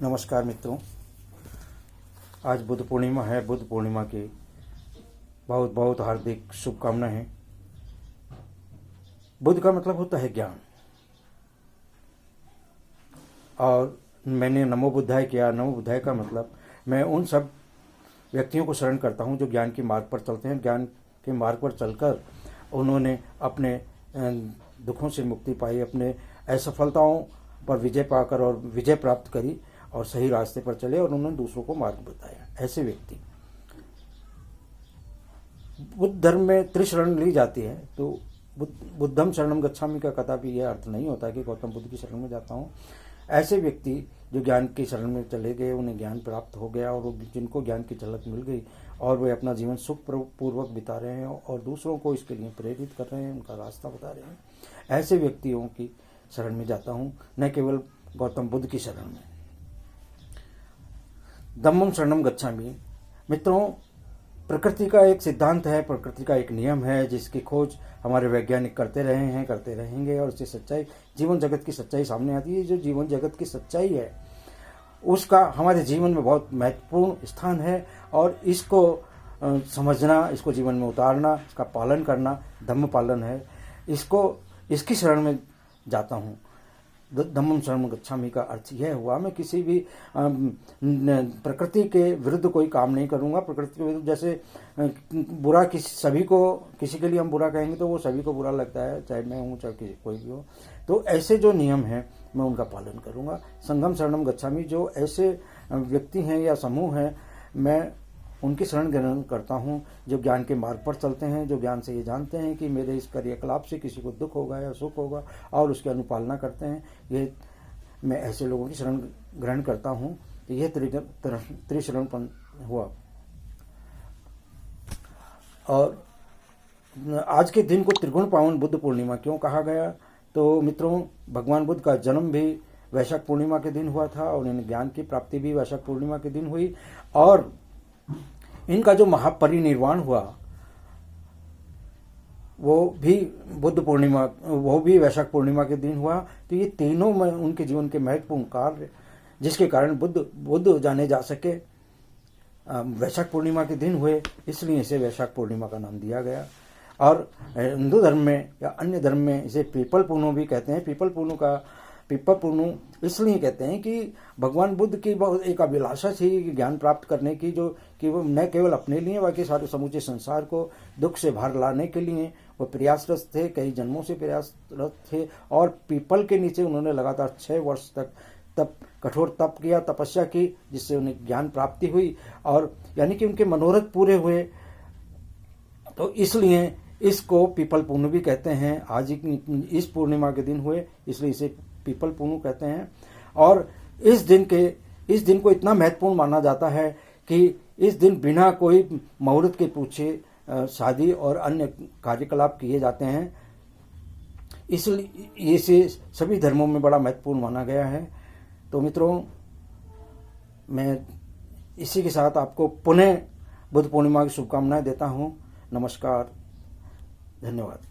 नमस्कार मित्रों, आज बुद्ध पूर्णिमा है। बुद्ध पूर्णिमा की बहुत बहुत हार्दिक शुभकामनाएं हैं। बुद्ध का मतलब होता है ज्ञान, और मैंने नमो बुद्धाय किया। नमो बुद्धाय का मतलब मैं उन सब व्यक्तियों को शरण करता हूं जो ज्ञान के मार्ग पर चलते हैं। ज्ञान के मार्ग पर चलकर उन्होंने अपने दुखों से मुक्ति पाई, अपने असफलताओं पर विजय पाकर और विजय प्राप्त करी और सही रास्ते पर चले और उन्होंने दूसरों को मार्ग बताया। ऐसे व्यक्ति बुद्ध धर्म में त्रिशरण ली जाती है। तो बुद्धम शरणम गच्छामि का कदापि यह अर्थ नहीं होता कि गौतम बुद्ध की शरण में जाता हूँ। ऐसे व्यक्ति जो ज्ञान की शरण में चले गए, उन्हें ज्ञान प्राप्त हो गया और जिनको ज्ञान की झलक मिल गई और वे अपना जीवन सुख पूर्वक बिता रहे हैं और दूसरों को इसके लिए प्रेरित कर रहे हैं, उनका रास्ता बता रहे हैं, ऐसे व्यक्तियों की शरण में जाता हूँ, न केवल गौतम बुद्ध की शरण में। धम्मम शरणम गच्छामि। मित्रों, प्रकृति का एक सिद्धांत है, प्रकृति का एक नियम है जिसकी खोज हमारे वैज्ञानिक करते रहे हैं, करते रहेंगे, और इससे सच्चाई, जीवन जगत की सच्चाई सामने आती है। जो जीवन जगत की सच्चाई है उसका हमारे जीवन में बहुत महत्वपूर्ण स्थान है, और इसको समझना, इसको जीवन में उतारना, इसका पालन करना धम्म पालन है। इसकी शरण में जाता हूँ। धम्मम शरणम गच्छामि का अर्थ यह हुआ, मैं किसी भी प्रकृति के विरुद्ध कोई काम नहीं करूँगा। प्रकृति के विरुद्ध, जैसे बुरा किसी के लिए हम बुरा कहेंगे तो वो सभी को बुरा लगता है, चाहे मैं हूँ चाहे कोई भी हो। तो ऐसे जो नियम हैं मैं उनका पालन करूँगा। संघम शरणम गच्छामि, जो ऐसे व्यक्ति हैं या समूह हैं, मैं उनकी शरण ग्रहण करता हूँ जो ज्ञान के मार्ग पर चलते हैं, जो ज्ञान से ये जानते हैं कि मेरे इस क्रियाकलाप से किसी को दुख होगा या सुख होगा और उसकी अनुपालना करते हैं। ये मैं ऐसे लोगों की शरण ग्रहण करता हूँ। तो यह त्रिशरणपन हुआ। और आज के दिन को त्रिगुण पावन बुद्ध पूर्णिमा क्यों कहा गया? तो मित्रों, भगवान बुद्ध का जन्म भी वैशाख पूर्णिमा के दिन हुआ था और इन्हें ज्ञान की प्राप्ति भी वैशाख पूर्णिमा के दिन हुई, और इनका जो महापरिनिर्वाण हुआ वो भी बुद्ध पूर्णिमा, वो भी वैशाख पूर्णिमा के दिन हुआ। तो ये तीनों में उनके जीवन के महत्वपूर्ण कार्य जिसके कारण बुद्ध जाने जा सके वैशाख पूर्णिमा के दिन हुए, इसलिए इसे वैशाख पूर्णिमा का नाम दिया गया। और हिंदू धर्म में या अन्य धर्म में इसे पीपल पूर्णो भी कहते हैं। पीपल पूर्णो इसलिए कहते हैं कि भगवान बुद्ध की बहुत एक अभिलाषा थी ज्ञान प्राप्त करने की, जो कि वो न केवल अपने लिए बल्कि सारे समूचे संसार को दुख से बाहर लाने के लिए वो प्रयासरत थे, कई जन्मों से प्रयासरत थे। और पीपल के नीचे उन्होंने लगातार 6 वर्ष तक कठोर तप किया, तपस्या की, जिससे उन्हें ज्ञान प्राप्ति हुई और यानी कि उनके मनोरथ पूरे हुए। तो इसलिए इसको पीपल पूर्णो भी कहते हैं। आज इस पूर्णिमा के दिन हुए, इसलिए इसे पीपल पूर्णो कहते हैं। और इस दिन को इतना महत्वपूर्ण माना जाता है कि इस दिन बिना कोई मुहूर्त के पूछे शादी और अन्य कार्यकलाप किए जाते हैं। इसलिए इसे सभी धर्मों में बड़ा महत्वपूर्ण माना गया है। तो मित्रों, मैं इसी के साथ आपको पुनः बुद्ध पूर्णिमा की शुभकामनाएं देता हूं। नमस्कार, धन्यवाद।